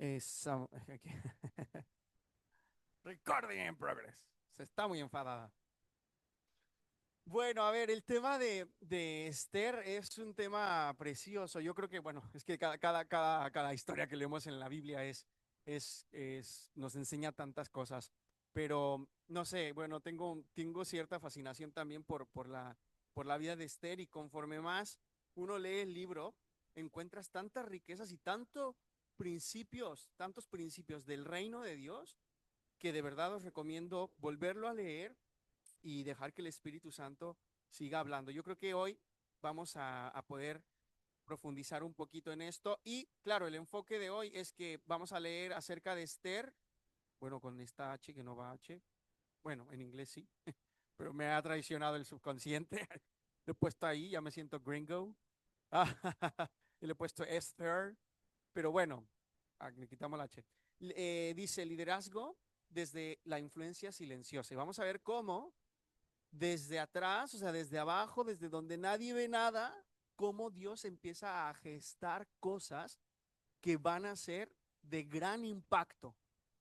Esa- Recording in progress. Se está muy enfadada. Bueno, a ver, el tema de Esther es un tema precioso. Yo creo que, bueno, es que cada historia que leemos en la Biblia nos enseña tantas cosas. Pero, no sé, bueno, tengo cierta fascinación también por la vida de Esther y conforme más uno lee el libro, encuentras tantas riquezas y tantos principios del reino de Dios que de verdad os recomiendo volverlo a leer y dejar que el Espíritu Santo siga hablando. Yo creo que hoy vamos a poder profundizar un poquito en esto y claro, el enfoque de hoy es que vamos a leer acerca de Esther, bueno, con esta H que no va H, bueno, en inglés sí, pero me ha traicionado el subconsciente. Lo he puesto ahí, ya me siento gringo. Y le he puesto Esther, pero bueno, le quitamos la H. Dice liderazgo desde la influencia silenciosa. Y vamos a ver cómo desde atrás, o sea, desde abajo, desde donde nadie ve nada, cómo Dios empieza a gestar cosas que van a ser de gran impacto,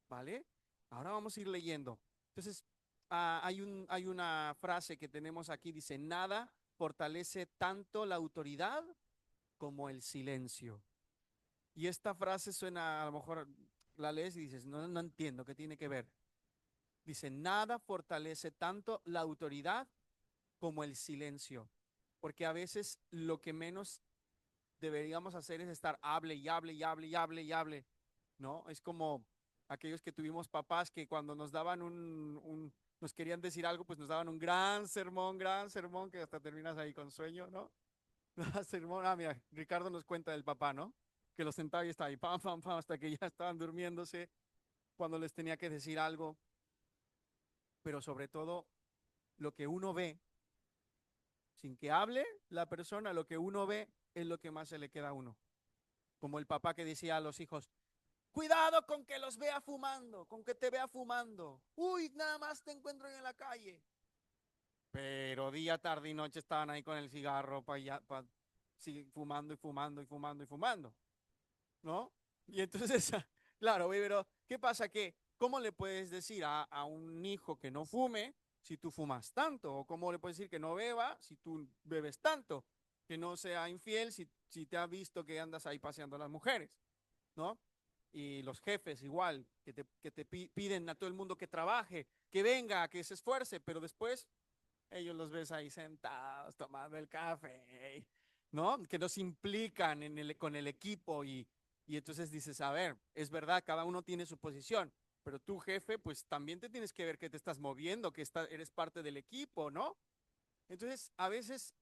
¿vale? Ahora vamos a ir leyendo. Entonces, hay una frase que tenemos aquí, dice, nada fortalece tanto la autoridad como el silencio. Y esta frase suena, a lo mejor la lees y dices, no, no entiendo, ¿qué tiene que ver? Dice, nada fortalece tanto la autoridad como el silencio, porque a veces lo que menos deberíamos hacer es estar hable y hable y hable y hable y hable, ¿no? Es como aquellos que tuvimos papás que cuando nos daban nos querían decir algo, pues nos daban un gran sermón, que hasta terminas ahí con sueño, ¿no? Sermón, mira, Ricardo nos cuenta del papá, ¿no? Que los sentaba y estaba ahí, pam, pam, pam, hasta que ya estaban durmiéndose cuando les tenía que decir algo, pero sobre todo lo que uno ve sin que hable la persona, lo que uno ve es lo que más se le queda a uno. Como el papá que decía a los hijos, cuidado con que los vea fumando, con que te vea fumando. Uy, nada más te encuentro en la calle. Pero día, tarde y noche estaban ahí con el cigarro seguir fumando y fumando y fumando y fumando, ¿no? Y entonces, claro, pero ¿qué pasa? Que, ¿cómo le puedes decir a un hijo que no fume si tú fumas tanto? ¿O cómo le puedes decir que no beba si tú bebes tanto? Que no sea infiel si te ha visto que andas ahí paseando a las mujeres, ¿no? Y los jefes igual, que te piden a todo el mundo que trabaje, que venga, que se esfuerce, pero después ellos los ves ahí sentados tomando el café, ¿no? Que nos implican con el equipo y entonces dices, a ver, es verdad, cada uno tiene su posición, pero tú, jefe, pues también te tienes que ver que te estás moviendo, eres parte del equipo, ¿no? Entonces, a veces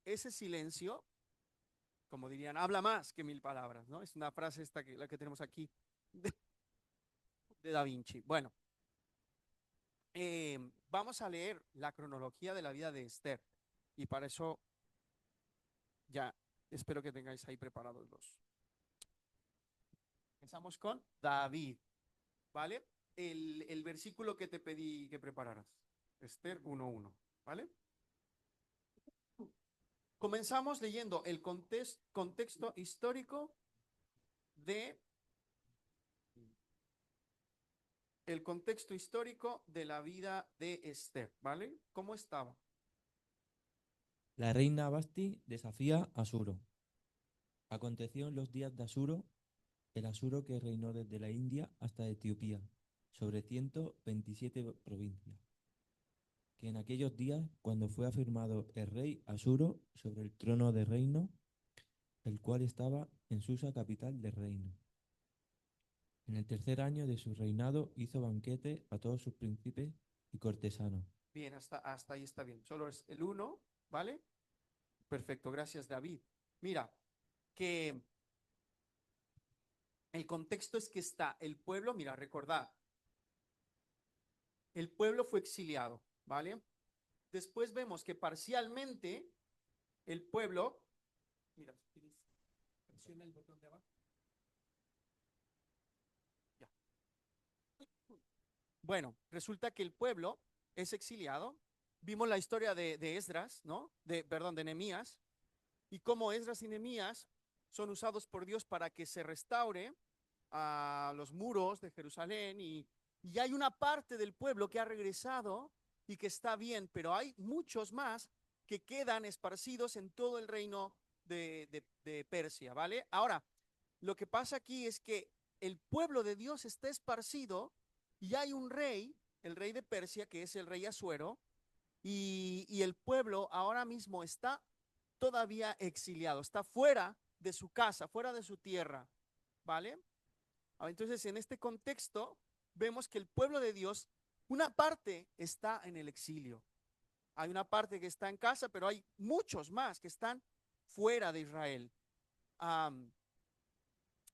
ese silencio, como dirían, habla más que mil palabras, ¿no? Es una frase esta la que tenemos aquí de, de Da Vinci. Bueno, vamos a leer la cronología de la vida de Esther y para eso ya espero que tengáis ahí preparados los. Empezamos con David, ¿vale? El versículo que te pedí que prepararas. Esther 1:1, ¿vale? Comenzamos leyendo contexto histórico de el contexto histórico de la vida de Esther, ¿vale? ¿Cómo estaba? La reina Basti desafía a Asuro. Aconteció en los días de Asuro, el Asuro que reinó desde la India hasta Etiopía, sobre 127 provincias, que en aquellos días, cuando fue afirmado el rey Asuro sobre el trono de reino, el cual estaba en Susa, capital del reino. En el tercer año de su reinado hizo banquete a todos sus príncipes y cortesanos. Bien, hasta ahí está bien. Solo es el uno, ¿vale? Perfecto, gracias David. Mira, que el contexto es que está el pueblo, mira, recordad, el pueblo fue exiliado, ¿vale? Después vemos que parcialmente el pueblo, mira, presiona el botón de abajo, ya. Bueno, resulta que el pueblo es exiliado. Vimos la historia de Esdras, ¿no? Perdón, de Nehemías, y cómo Esdras y Nehemías son usados por Dios para que se restaure. a los muros de Jerusalén y hay una parte del pueblo que ha regresado y que está bien, pero hay muchos más que quedan esparcidos en todo el reino de Persia, ¿vale? Ahora, lo que pasa aquí es que el pueblo de Dios está esparcido y hay un rey, el rey de Persia, que es el rey Asuero, y el pueblo ahora mismo está todavía exiliado, está fuera de su casa, fuera de su tierra, ¿vale? Entonces, en este contexto, vemos que el pueblo de Dios, una parte está en el exilio, hay una parte que está en casa, pero hay muchos más que están fuera de Israel. Um,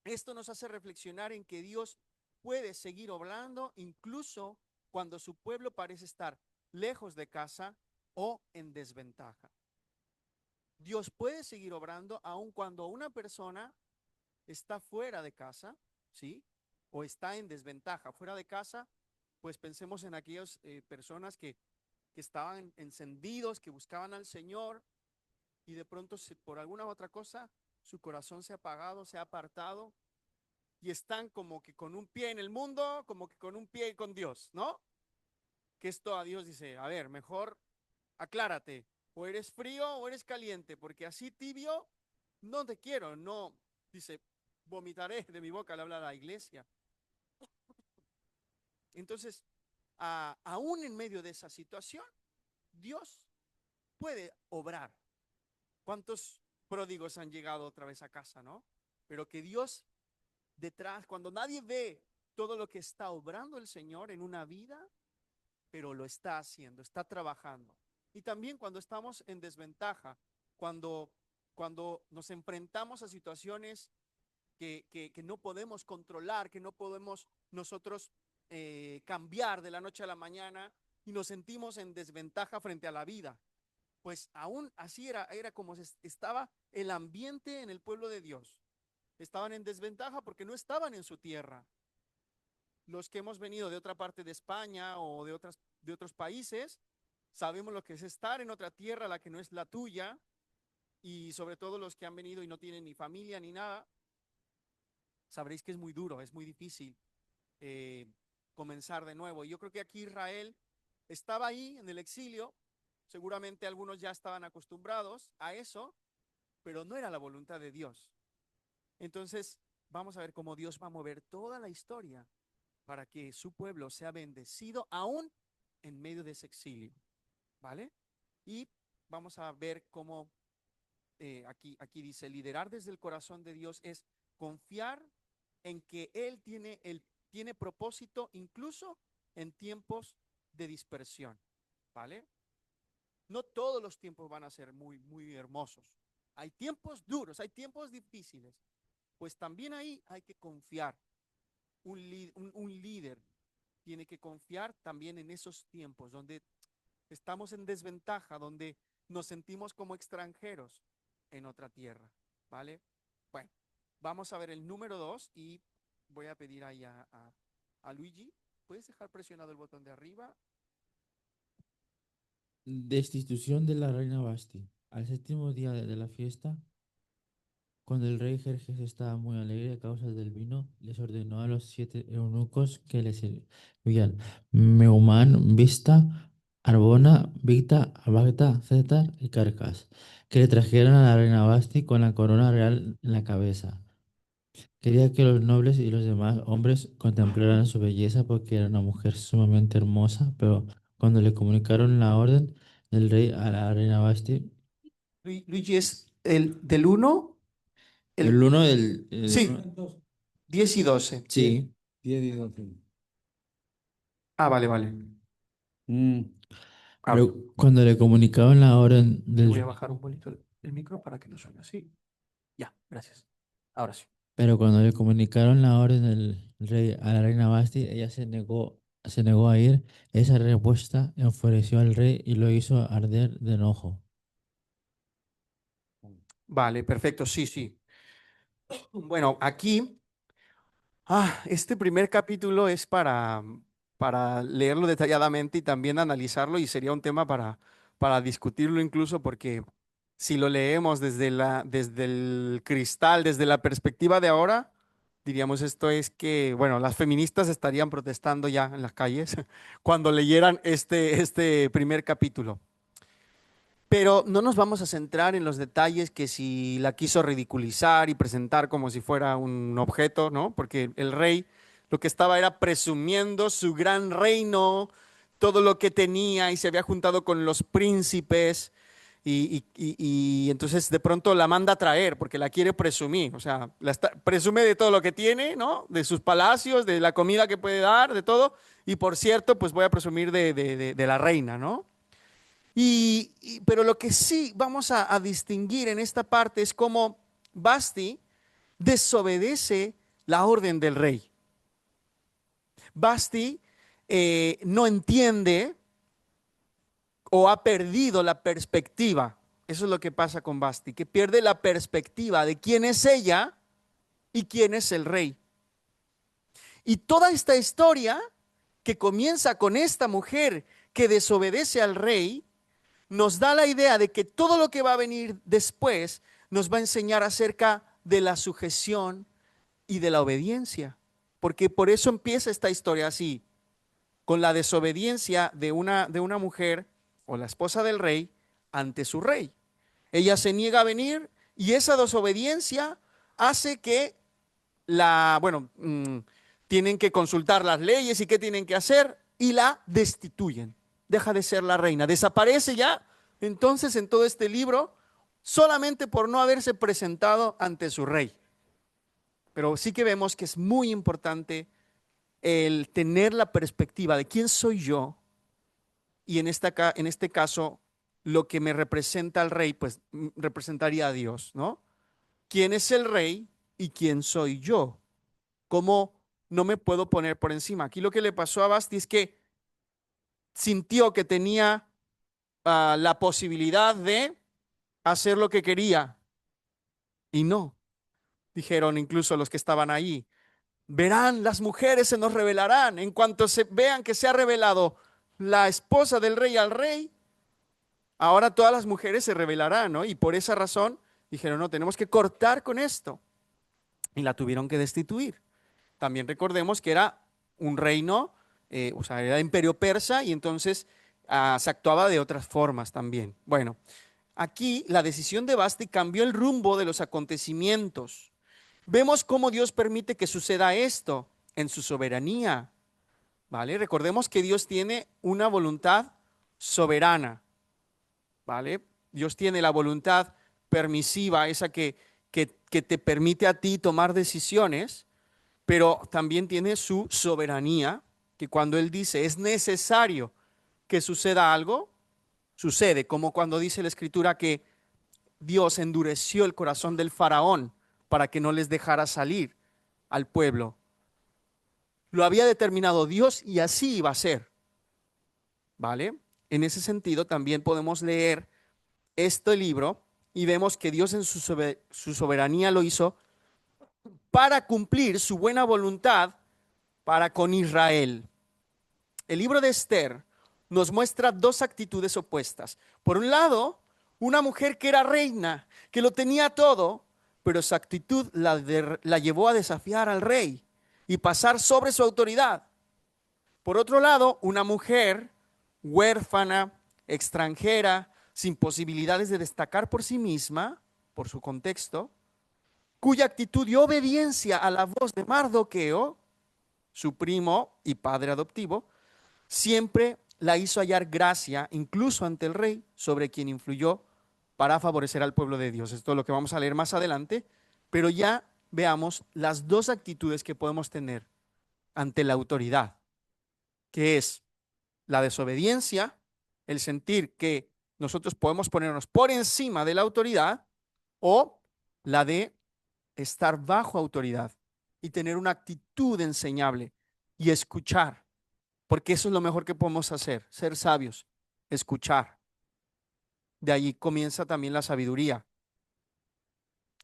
Esto nos hace reflexionar en que Dios puede seguir obrando incluso cuando su pueblo parece estar lejos de casa o en desventaja. Dios puede seguir obrando aun cuando una persona está fuera de casa, ¿sí? O está en desventaja. Fuera de casa, pues pensemos en aquellas personas que estaban encendidos, que buscaban al Señor y de pronto por alguna otra cosa su corazón se ha apagado, se ha apartado y están como que con un pie en el mundo, como que con un pie con Dios, ¿no? Que esto a Dios dice, a ver, mejor aclárate, o eres frío o eres caliente, porque así tibio no te quiero, no, dice, vomitaré de mi boca al hablar a la iglesia. Entonces, aún en medio de esa situación, Dios puede obrar. ¿Cuántos pródigos han llegado otra vez a casa, no? Pero que Dios detrás, cuando nadie ve todo lo que está obrando el Señor en una vida, pero lo está haciendo, está trabajando. Y también cuando estamos en desventaja, cuando, cuando nos enfrentamos a situaciones que no podemos controlar, que no podemos nosotros cambiar de la noche a la mañana y nos sentimos en desventaja frente a la vida. Pues aún así era como estaba el ambiente en el pueblo de Dios. Estaban en desventaja porque no estaban en su tierra. Los que hemos venido de otra parte de España o de otros países, sabemos lo que es estar en otra tierra, la que no es la tuya, y sobre todo los que han venido y no tienen ni familia ni nada, sabréis que es muy duro, es muy difícil eh, comenzar de nuevo. Y yo creo que aquí Israel estaba ahí en el exilio, seguramente algunos ya estaban acostumbrados a eso, pero no era la voluntad de Dios. Entonces, vamos a ver cómo Dios va a mover toda la historia para que su pueblo sea bendecido aún en medio de ese exilio, ¿vale? Y vamos a ver cómo aquí dice, liderar desde el corazón de Dios es confiar en que Él tiene propósito incluso en tiempos de dispersión, ¿vale? No todos los tiempos van a ser muy hermosos. Hay tiempos duros, hay tiempos difíciles. Pues también ahí hay que confiar. Un líder tiene que confiar también en esos tiempos donde estamos en desventaja, donde nos sentimos como extranjeros en otra tierra, ¿vale? Bueno, vamos a ver el número 2 y voy a pedir ahí a Luigi. ¿Puedes dejar presionado el botón de arriba? Destitución de la reina Basti. Al séptimo día de la fiesta, cuando el rey Jerjes estaba muy alegre a causa del vino, les ordenó a los 7 eunucos que le servían: Meumán, Vista, Arbona, Victa, Abagta, Cetar y Carcas, que le trajeran a la reina Basti con la corona real en la cabeza. Quería que los nobles y los demás hombres contemplaran su belleza porque era una mujer sumamente hermosa, pero cuando le comunicaron la orden del rey a la reina Basti, Luigi es el del uno, el el, uno del... sí, 10 y 12. Sí. 10 y 12. Vale, vale. Habla. Pero cuando le comunicaron la orden Le voy a del... bajar un poquito el micro para que no suene así. Ya, gracias. Ahora sí. Pero cuando le comunicaron la orden del rey a la reina Basti, ella se negó a ir. Esa respuesta enfureció al rey y lo hizo arder de enojo. Vale, perfecto, sí, sí. Bueno, aquí, este primer capítulo es para leerlo detalladamente y también analizarlo y sería un tema para discutirlo incluso porque si lo leemos desde el cristal, desde la perspectiva de ahora, Diríamos esto es que, bueno, las feministas estarían protestando ya en las calles cuando leyeran este primer capítulo. Pero no nos vamos a centrar en los detalles que si la quiso ridiculizar y presentar como si fuera un objeto, ¿no? Porque el rey lo que estaba era presumiendo su gran reino, todo lo que tenía y se había juntado con los príncipes y entonces de pronto la manda a traer porque la quiere presumir, o sea, presume de todo lo que tiene, ¿no? De sus palacios, de la comida que puede dar, de todo. Y por cierto, pues voy a presumir de la reina, ¿no? Pero lo que sí vamos a distinguir en esta parte es cómo Basti desobedece la orden del rey. Basti no entiende o ha perdido la perspectiva. Eso es lo que pasa con Basti, que pierde la perspectiva de quién es ella y quién es el rey. Y toda esta historia que comienza con esta mujer que desobedece al rey, nos da la idea de que todo lo que va a venir después nos va a enseñar acerca de la sujeción y de la obediencia. Porque por eso empieza esta historia así, con la desobediencia de una mujer o la esposa del rey ante su rey. Ella se niega a venir y esa desobediencia hace que tienen que consultar las leyes y qué tienen que hacer y la destituyen. Deja de ser la reina, desaparece ya. Entonces, en todo este libro, solamente por no haberse presentado ante su rey. Pero sí que vemos que es muy importante el tener la perspectiva de quién soy yo y en este caso, lo que me representa al rey, pues representaría a Dios, ¿no? ¿Quién es el rey y quién soy yo? ¿Cómo no me puedo poner por encima? Aquí lo que le pasó a Basti es que sintió que tenía la posibilidad de hacer lo que quería y no. Dijeron incluso los que estaban ahí, verán, las mujeres se nos revelarán. En cuanto se vean que se ha revelado la esposa del rey al rey, ahora todas las mujeres se revelarán, ¿no? Y por esa razón dijeron, no, tenemos que cortar con esto. Y la tuvieron que destituir. También recordemos que era un reino, o sea, era imperio persa y entonces se actuaba de otras formas también. Bueno, aquí la decisión de Basti cambió el rumbo de los acontecimientos. Vemos cómo Dios permite que suceda esto en su soberanía, ¿vale? Recordemos que Dios tiene una voluntad soberana, ¿vale? Dios tiene la voluntad permisiva, esa que te permite a ti tomar decisiones, pero también tiene su soberanía, que cuando Él dice es necesario que suceda algo, sucede, como cuando dice la Escritura que Dios endureció el corazón del faraón para que no les dejara salir al pueblo. Lo había determinado Dios y así iba a ser, ¿vale? En ese sentido también podemos leer este libro y vemos que Dios en su soberanía lo hizo para cumplir su buena voluntad para con Israel. El libro de Esther nos muestra dos actitudes opuestas. Por un lado, una mujer que era reina, que lo tenía todo, pero su actitud la llevó a desafiar al rey y pasar sobre su autoridad. Por otro lado, una mujer huérfana, extranjera, sin posibilidades de destacar por sí misma, por su contexto, cuya actitud y obediencia a la voz de Mardoqueo, su primo y padre adoptivo, siempre la hizo hallar gracia, incluso ante el rey, sobre quien influyó para favorecer al pueblo de Dios. Esto es lo que vamos a leer más adelante, pero ya veamos las dos actitudes que podemos tener ante la autoridad, que es la desobediencia, el sentir que nosotros podemos ponernos por encima de la autoridad, o la de estar bajo autoridad y tener una actitud enseñable y escuchar, porque eso es lo mejor que podemos hacer, ser sabios, escuchar. De allí comienza también la sabiduría.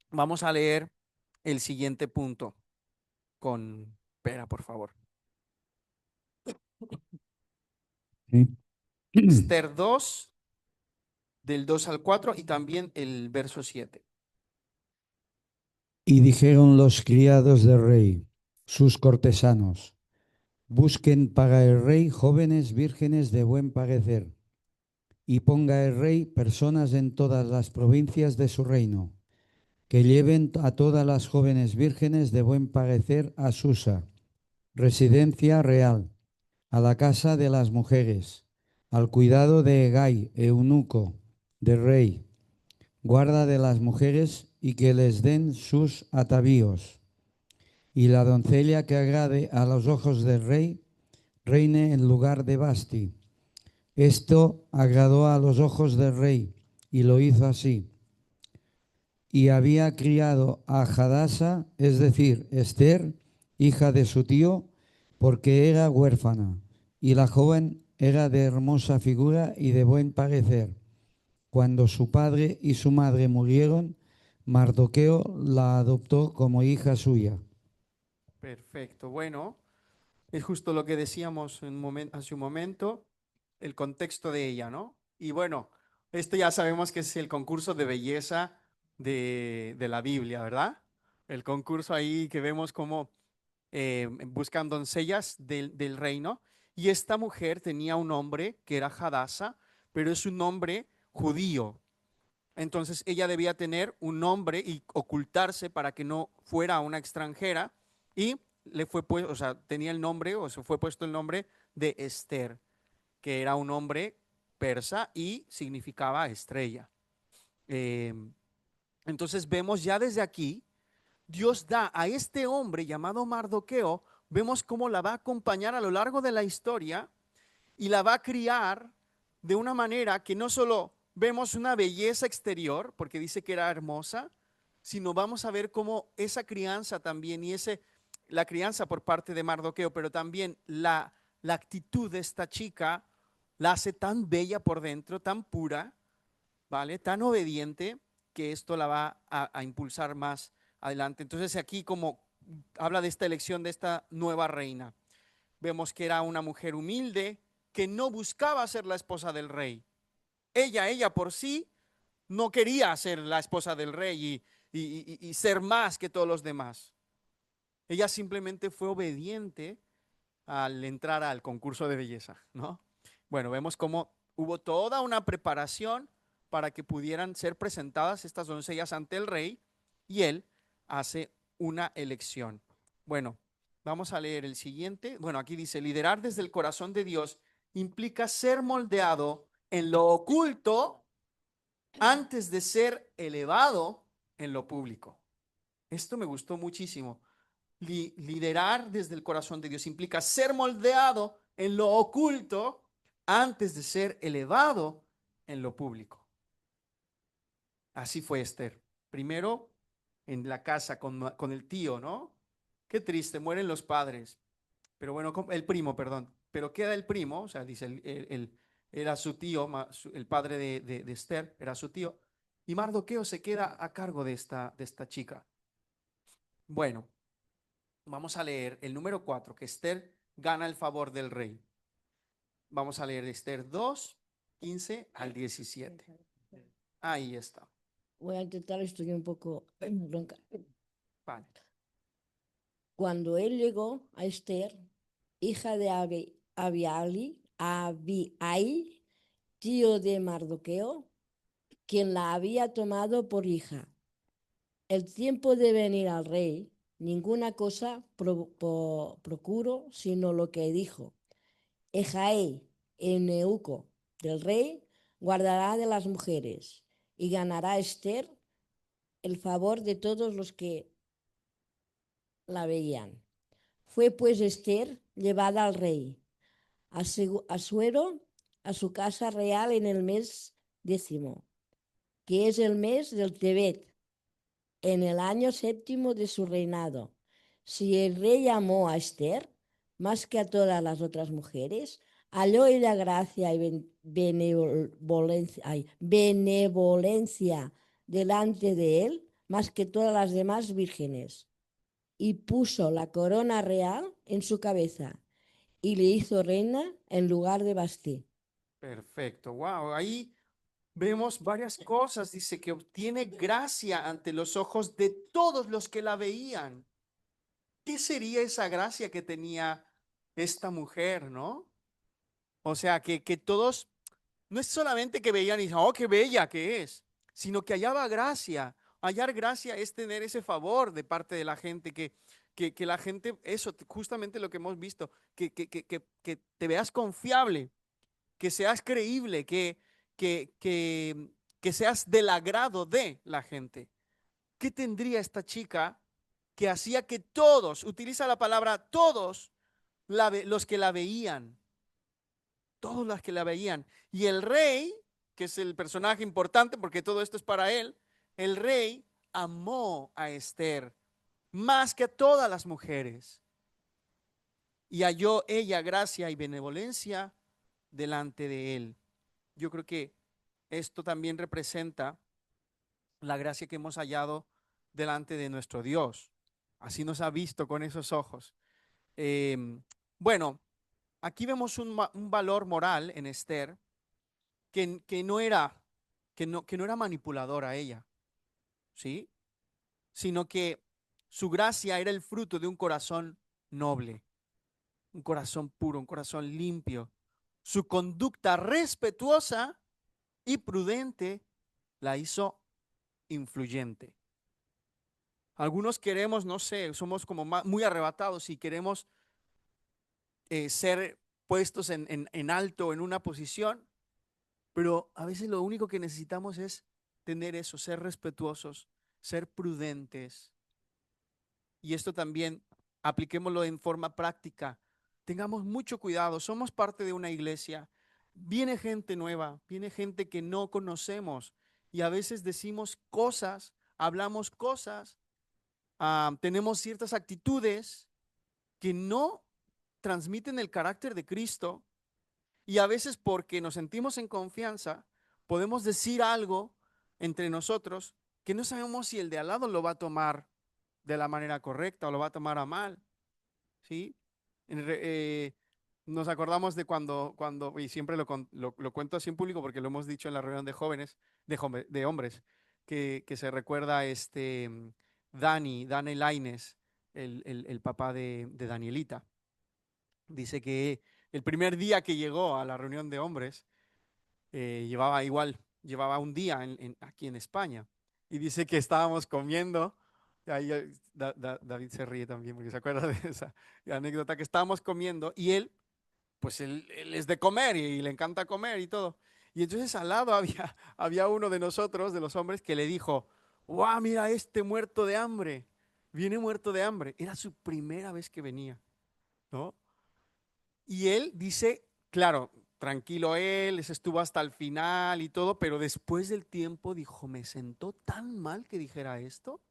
Vamos a leer el siguiente punto con Pera, por favor. Sí. Esther 2, del 2 al 4 y también el verso 7. Y dijeron los criados del rey, sus cortesanos, busquen para el rey jóvenes vírgenes de buen parecer, y ponga el rey personas en todas las provincias de su reino, que lleven a todas las jóvenes vírgenes de buen parecer a Susa, residencia real, a la casa de las mujeres, al cuidado de Hegai, eunuco, del rey, guarda de las mujeres, y que les den sus atavíos. Y la doncella que agrade a los ojos del rey, reine en lugar de Basti. Esto agradó a los ojos del rey, y lo hizo así. Y había criado a Hadasa, es decir, Esther, hija de su tío, porque era huérfana, y la joven era de hermosa figura y de buen parecer. Cuando su padre y su madre murieron, Mardoqueo la adoptó como hija suya. Perfecto. Bueno, es justo lo que decíamos hace un momento, el contexto de ella, ¿no? Y bueno, esto ya sabemos que es el concurso de belleza de la Biblia, ¿verdad? El concurso ahí que vemos como buscan doncellas del reino. Y esta mujer tenía un nombre que era Hadasa, pero es un nombre judío. Entonces ella debía tener un nombre y ocultarse para que no fuera una extranjera. Y le fue puesto, o sea, tenía el nombre, o se fue puesto el nombre de Esther, que era un nombre persa y significaba estrella. Eh, entonces vemos ya desde aquí, Dios da a este hombre llamado Mardoqueo, vemos cómo la va a acompañar a lo largo de la historia y la va a criar de una manera que no solo vemos una belleza exterior, porque dice que era hermosa, sino vamos a ver cómo esa crianza también la crianza por parte de Mardoqueo, pero también la actitud de esta chica la hace tan bella por dentro, tan pura, ¿vale? Tan obediente que esto la va a impulsar más adelante. Entonces aquí como habla de esta elección de esta nueva reina, vemos que era una mujer humilde que no buscaba ser la esposa del rey. Ella por sí no quería ser la esposa del rey y ser más que todos los demás. Ella simplemente fue obediente al entrar al concurso de belleza, ¿no? Bueno, vemos cómo hubo toda una preparación para que pudieran ser presentadas estas doncellas ante el rey y él hace una elección. Bueno, vamos a leer el siguiente. Bueno, aquí dice, liderar desde el corazón de Dios implica ser moldeado en lo oculto antes de ser elevado en lo público. Esto me gustó muchísimo. Liderar desde el corazón de Dios implica ser moldeado en lo oculto antes de ser elevado en lo público. Así fue Esther. Primero en la casa con el tío, ¿no? Qué triste, mueren los padres. Pero bueno, el primo, perdón. Pero queda el primo, o sea, dice, era su tío, el padre de Esther, era su tío. Y Mardoqueo se queda a cargo de esta chica. Bueno, vamos a leer el número 4, que Esther gana el favor del rey. Vamos a leer Esther 2, 15 al 17. Ahí está. Voy a intentar, estoy un poco bronca. Vale. Cuando él llegó a Esther, hija de Abihail, tío de Mardoqueo, quien la había tomado por hija. El tiempo de venir al rey, ninguna cosa procuro, sino lo que dijo. Ejaí, el eunuco del rey, guardará de las mujeres y ganará Esther el favor de todos los que la veían. Fue pues Esther llevada al rey, Asuero, a su casa real en el mes 10, que es el mes del Tebet, en el año 7 de su reinado. Si el rey amó a Esther más que a todas las otras mujeres, halló ella gracia y benevolencia delante de él más que todas las demás vírgenes. Y puso la corona real en su cabeza y le hizo reina en lugar de Basti. Perfecto. Wow. Ahí vemos varias cosas. Dice que obtiene gracia ante los ojos de todos los que la veían. ¿Qué sería esa gracia que tenía esta mujer, no? O sea, que todos, no es solamente que veían y dicen, oh, qué bella que es, sino que hallaba gracia. Hallar gracia es tener ese favor de parte de la gente, que la gente, eso, justamente lo que hemos visto, que te veas confiable, que seas creíble, que seas del agrado de la gente. ¿Qué tendría esta chica que hacía que todos, utiliza la palabra todos, los que la veían, todos los que la veían? Y el rey, que es el personaje importante porque todo esto es para él, el rey amó a Esther más que a todas las mujeres y halló ella gracia y benevolencia delante de él. Yo creo que esto también representa la gracia que hemos hallado delante de nuestro Dios. Así nos ha visto con esos ojos. Bueno, aquí vemos un valor moral en Esther que no era, que no era manipuladora ella, ¿sí? Sino que su gracia era el fruto de un corazón noble, un corazón puro, un corazón limpio. Su conducta respetuosa y prudente la hizo influyente. Algunos queremos, no sé, somos como muy arrebatados y queremos ser puestos en alto, en una posición, pero a veces lo único que necesitamos es tener eso, ser respetuosos, ser prudentes. Y esto también apliquémoslo en forma práctica. Tengamos mucho cuidado, somos parte de una iglesia, viene gente nueva, viene gente que no conocemos y a veces decimos cosas, hablamos cosas, tenemos ciertas actitudes que no transmiten el carácter de Cristo y a veces porque nos sentimos en confianza, podemos decir algo entre nosotros que no sabemos si el de al lado lo va a tomar de la manera correcta o lo va a tomar a mal, ¿sí? Nos acordamos de y siempre lo cuento así en público porque lo hemos dicho en la reunión de jóvenes, de hombres, que se recuerda Dani Lainez, el papá de Danielita. Dice que el primer día que llegó a la reunión de hombres, llevaba un día aquí en España. Y dice que estábamos comiendo, y ahí David se ríe también porque se acuerda de esa anécdota, que estábamos comiendo y él, pues él es de comer y le encanta comer y todo. Y entonces al lado había uno de nosotros, de los hombres, que le dijo, ¡guau, mira este muerto de hambre! Viene muerto de hambre. Era su primera vez que venía, ¿no? Y él dice, claro, tranquilo él, se estuvo hasta el final y todo, pero después del tiempo dijo, me sentó tan mal que dijera esto.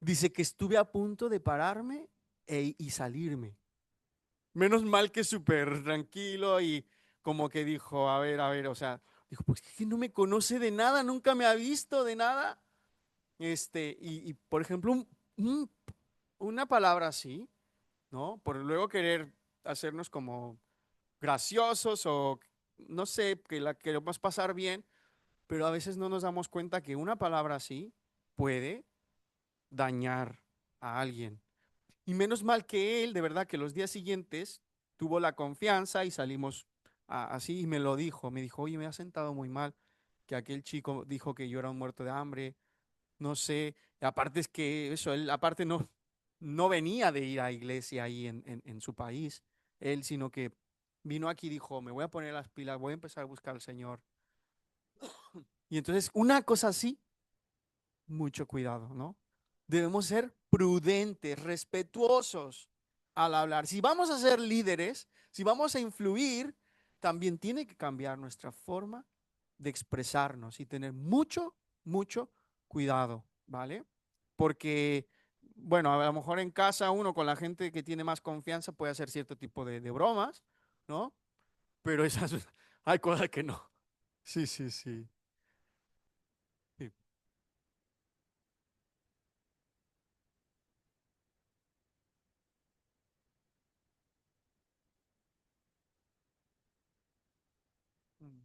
Dice que estuve a punto de pararme y salirme. Menos mal que súper tranquilo y como que dijo, a ver, o sea, dijo, pues que no me conoce de nada, nunca me ha visto de nada. Por ejemplo, una palabra así, ¿no? Por luego querer hacernos como graciosos o no sé, que la queremos pasar bien, pero a veces no nos damos cuenta que una palabra así puede dañar a alguien. Y menos mal que él, de verdad, que los días siguientes tuvo la confianza y salimos así y me lo dijo. Me dijo, oye, me ha sentado muy mal que aquel chico dijo que yo era un muerto de hambre. No sé, aparte es que eso, él aparte no venía de ir a iglesia ahí en su país, él, sino que vino aquí y dijo, me voy a poner las pilas, voy a empezar a buscar al Señor. Y entonces, una cosa así, mucho cuidado, ¿no? Debemos ser prudentes, respetuosos al hablar. Si vamos a ser líderes, si vamos a influir, también tiene que cambiar nuestra forma de expresarnos y tener mucho cuidado, ¿vale? Porque, bueno, a lo mejor en casa uno con la gente que tiene más confianza puede hacer cierto tipo de bromas, ¿no? Pero esas, hay cosas que no. Sí, sí, sí. Sí. Mm.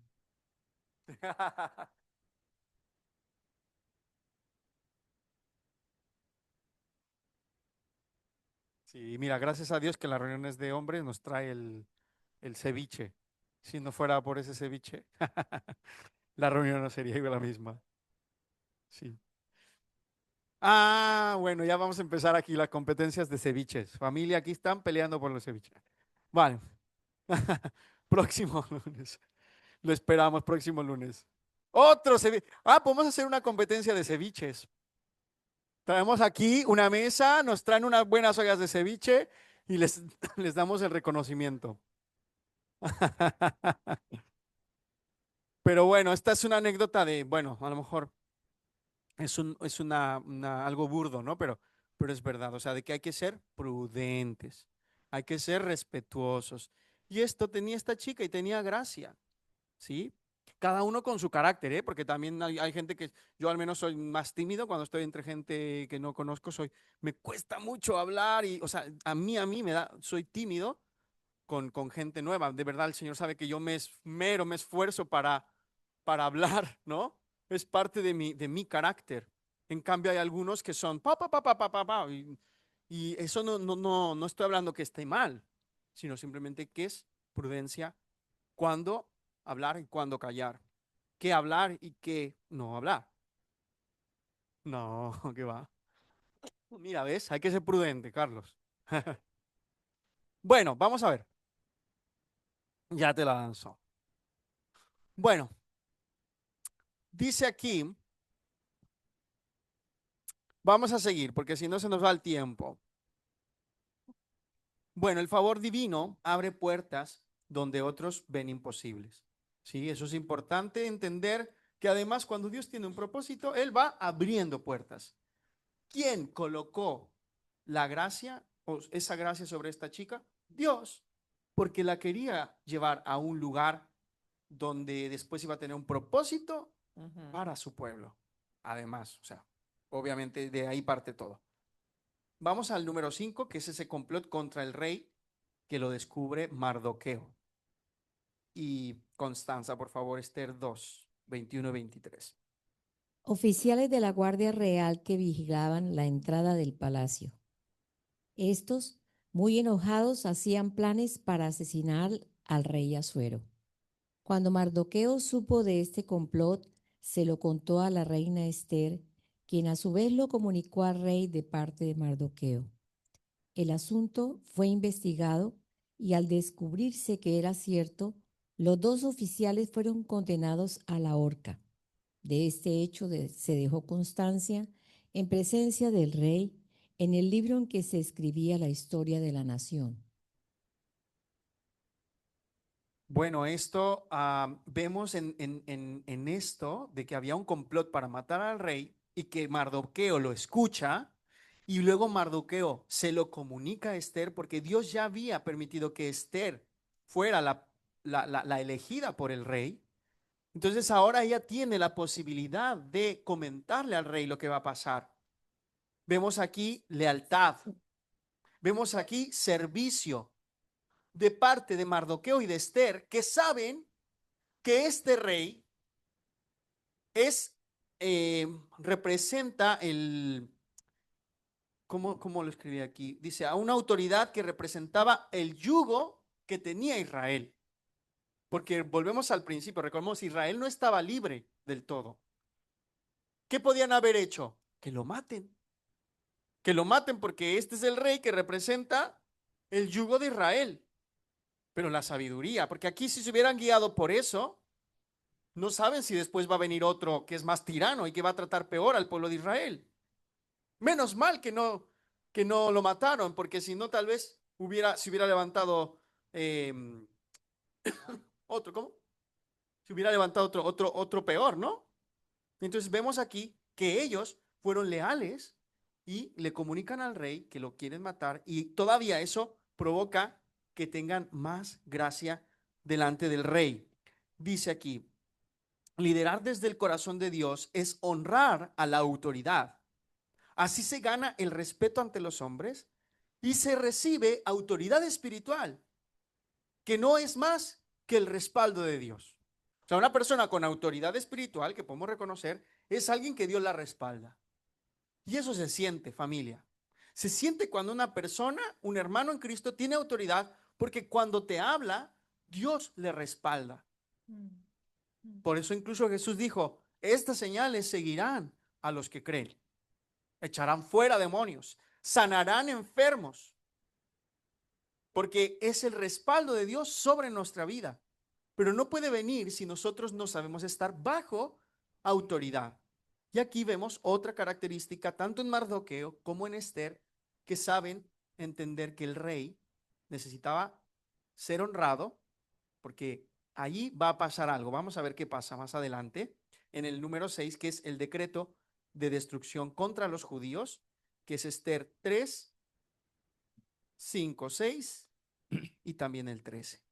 Sí, mira, gracias a Dios que las reuniones de hombres nos trae el ceviche. Si no fuera por ese ceviche, la reunión no sería igual la misma. Sí. Ah, bueno, ya vamos a empezar aquí las competencias de ceviches. Familia, aquí están peleando por los ceviches. Vale. Próximo lunes. Lo esperamos, próximo lunes. Otro ceviche. Ah, podemos hacer una competencia de ceviches. Traemos aquí una mesa, nos traen unas buenas ollas de ceviche y les, les damos el reconocimiento. Pero bueno, esta es una anécdota de, bueno, a lo mejor es algo burdo, ¿no? Pero es verdad, o sea, de que hay que ser prudentes, hay que ser respetuosos. Y esto tenía esta chica y tenía gracia, ¿sí? Cada uno con su carácter, ¿eh? Porque también hay gente que, yo al menos soy más tímido cuando estoy entre gente que no conozco, me cuesta mucho hablar y, o sea, a mí soy tímido con gente nueva. De verdad, el Señor sabe que yo me esmero, me esfuerzo para hablar, ¿no? Es parte de mi carácter. En cambio, hay algunos que son pa, y eso no estoy hablando que esté mal, sino simplemente que es prudencia cuándo hablar y cuándo callar. Qué hablar y qué no hablar. No, qué va. Mira, ¿ves? Hay que ser prudente, Carlos. Bueno, vamos a ver. Ya te la lanzó. Bueno, dice aquí, vamos a seguir porque si no se nos va el tiempo. Bueno, el favor divino abre puertas donde otros ven imposibles. Sí, eso es importante entender que además cuando Dios tiene un propósito, Él va abriendo puertas. ¿Quién colocó la gracia o esa gracia sobre esta chica? Dios, porque la quería llevar a un lugar donde después iba a tener un propósito para su pueblo. Además, o sea, obviamente de ahí parte todo. Vamos al número 5, que es ese complot contra el rey que lo descubre Mardoqueo. Y Constanza, por favor, Esther 2, 21-23. Oficiales de la Guardia Real que vigilaban la entrada del palacio. Estos, muy enojados, hacían planes para asesinar al rey Asuero. Cuando Mardoqueo supo de este complot, se lo contó a la reina Esther, quien a su vez lo comunicó al rey de parte de Mardoqueo. El asunto fue investigado y al descubrirse que era cierto, los dos oficiales fueron condenados a la horca. De este hecho se dejó constancia en presencia del rey en el libro en que se escribía la historia de la nación. Bueno, esto vemos en esto de que había un complot para matar al rey y que Mardoqueo lo escucha y luego Mardoqueo se lo comunica a Esther porque Dios ya había permitido que Esther fuera la elegida por el rey. Entonces ahora ella tiene la posibilidad de comentarle al rey lo que va a pasar. Vemos aquí lealtad, vemos aquí servicio de parte de Mardoqueo y de Esther, que saben que este rey es, representa ¿cómo lo escribí aquí? Dice, a una autoridad que representaba el yugo que tenía Israel. Porque volvemos al principio, recordemos, Israel no estaba libre del todo. ¿Qué podían haber hecho? Que lo maten. Que lo maten porque este es el rey que representa el yugo de Israel. Pero la sabiduría, porque aquí si se hubieran guiado por eso, no saben si después va a venir otro que es más tirano y que va a tratar peor al pueblo de Israel. Menos mal que no lo mataron, porque si no, tal vez se hubiera levantado otro, ¿cómo? Se hubiera levantado otro peor, ¿no? Entonces vemos aquí que ellos fueron leales y le comunican al rey que lo quieren matar y todavía eso provoca que tengan más gracia delante del rey. Dice aquí, liderar desde el corazón de Dios es honrar a la autoridad. Así se gana el respeto ante los hombres y se recibe autoridad espiritual, que no es más que el respaldo de Dios. O sea, una persona con autoridad espiritual que podemos reconocer es alguien que Dios la respalda. Y eso se siente, familia. Se siente cuando una persona, un hermano en Cristo, tiene autoridad, porque cuando te habla, Dios le respalda. Por eso incluso Jesús dijo, estas señales seguirán a los que creen. Echarán fuera demonios, sanarán enfermos, porque es el respaldo de Dios sobre nuestra vida. Pero no puede venir si nosotros no sabemos estar bajo autoridad. Y aquí vemos otra característica, tanto en Mardoqueo como en Esther, que saben entender que el rey necesitaba ser honrado, porque allí va a pasar algo. Vamos a ver qué pasa más adelante, en el número 6, que es el decreto de destrucción contra los judíos, que es Esther 3, 5, 6 y también el 13.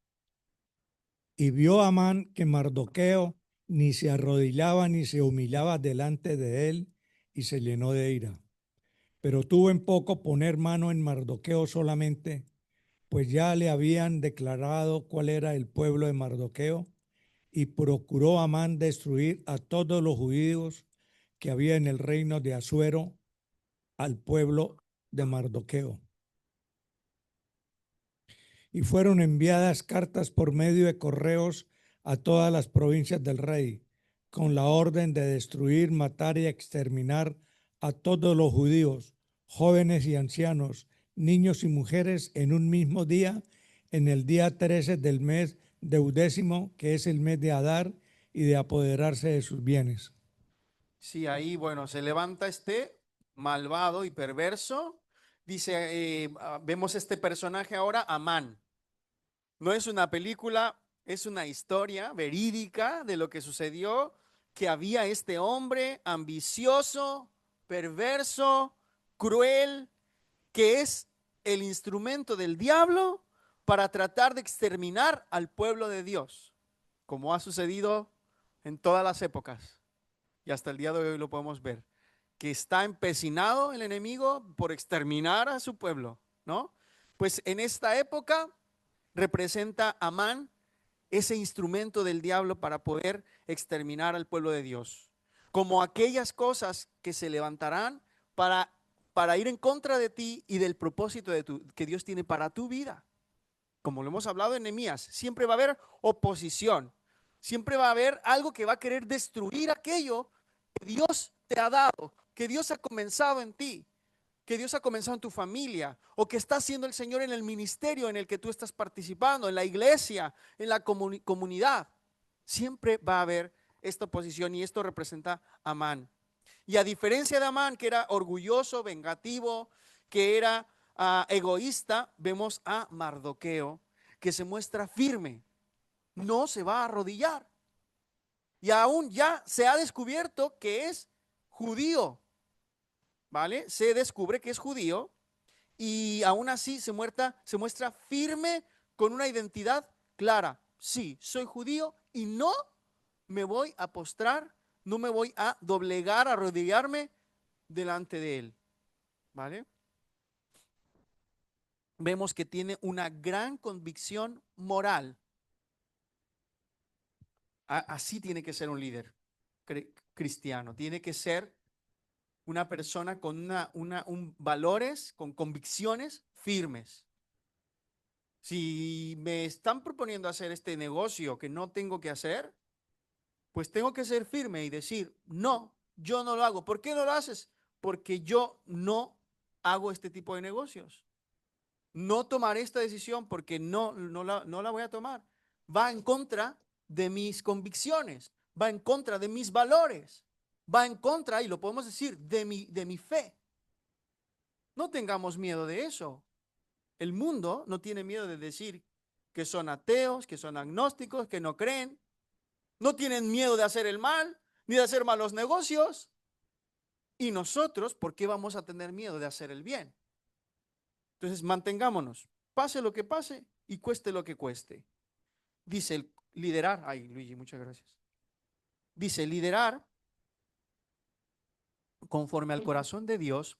Y vio Amán que Mardoqueo ni se arrodillaba ni se humillaba delante de él, y se llenó de ira. Pero tuvo en poco poner mano en Mardoqueo solamente, pues ya le habían declarado cuál era el pueblo de Mardoqueo, y procuró Amán destruir a todos los judíos que había en el reino de Asuero, al pueblo de Mardoqueo. Y fueron enviadas cartas por medio de correos a todas las provincias del rey, con la orden de destruir, matar y exterminar a todos los judíos, jóvenes y ancianos, niños y mujeres, en un mismo día, en el día 13 del mes deudécimo, que es el mes de Adar, y de apoderarse de sus bienes. Sí, ahí, bueno, se levanta este malvado y perverso. Dice, vemos este personaje ahora, Amán. No es una película, es una historia verídica de lo que sucedió, que había este hombre ambicioso, perverso, cruel, que es el instrumento del diablo para tratar de exterminar al pueblo de Dios, como ha sucedido en todas las épocas. Y hasta el día de hoy lo podemos ver, que está empecinado el enemigo por exterminar a su pueblo, ¿no? Pues en esta época representa Amán ese instrumento del diablo para poder exterminar al pueblo de Dios. Como aquellas cosas que se levantarán para ir en contra de ti y del propósito que Dios tiene para tu vida. Como lo hemos hablado en Nehemías, siempre va a haber oposición. Siempre va a haber algo que va a querer destruir aquello que Dios te ha dado, que Dios ha comenzado en ti, que Dios ha comenzado en tu familia, o que está haciendo el Señor en el ministerio en el que tú estás participando, en la iglesia, en la comunidad. Siempre va a haber esta oposición, y esto representa a Amán. Y a diferencia de Amán, que era orgulloso, vengativo, que era egoísta, vemos a Mardoqueo, que se muestra firme, no se va a arrodillar. Y aún ya se ha descubierto que es judío, ¿vale? Se descubre que es judío, y aún así se muestra firme con una identidad clara. Sí, soy judío y no me voy a postrar, no me voy a doblegar, a arrodillarme delante de él, ¿vale? Vemos que tiene una gran convicción moral. Así tiene que ser un líder cristiano. Tiene que ser una persona con valores, con convicciones firmes. Si me están proponiendo hacer este negocio que no tengo que hacer, pues tengo que ser firme y decir, no, yo no lo hago. ¿Por qué no lo haces? Porque yo no hago este tipo de negocios. No tomaré esta decisión porque no la voy a tomar. Va en contra de mis convicciones, va en contra de mis valores, va en contra, y lo podemos decir, de mi fe. No tengamos miedo de eso. El mundo no tiene miedo de decir que son ateos, que son agnósticos, que no creen. No tienen miedo de hacer el mal, ni de hacer malos negocios. Y nosotros, ¿por qué vamos a tener miedo de hacer el bien? Entonces, mantengámonos, pase lo que pase y cueste lo que cueste. Dice el liderar, ay Luigi, muchas gracias. Dice liderar conforme al corazón de Dios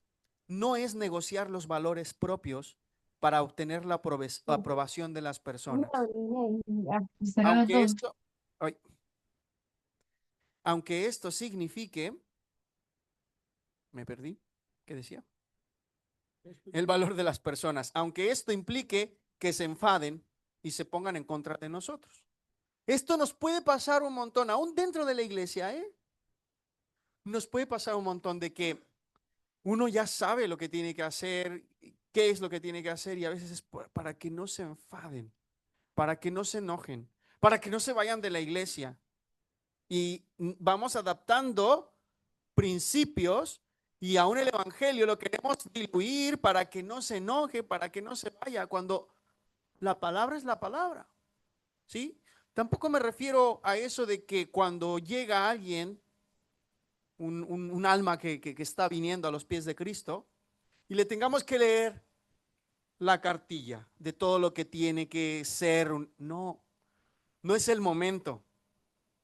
no es negociar los valores propios para obtener la aprobación de las personas. Aunque esto, ay, aunque esto signifique, me perdí, ¿qué decía? El valor de las personas, aunque esto implique que se enfaden y se pongan en contra de nosotros. Esto nos puede pasar un montón, aún dentro de la iglesia, ¿eh? Nos puede pasar un montón de que uno ya sabe lo que tiene que hacer, qué es lo que tiene que hacer, y a veces es para que no se enfaden, para que no se enojen, para que no se vayan de la iglesia. Y vamos adaptando principios y aún el evangelio lo queremos diluir para que no se enoje, para que no se vaya, cuando la palabra es la palabra, ¿sí? Tampoco me refiero a eso de que cuando llega alguien, un alma que está viniendo a los pies de Cristo, y le tengamos que leer la cartilla de todo lo que tiene que ser. No, no es el momento.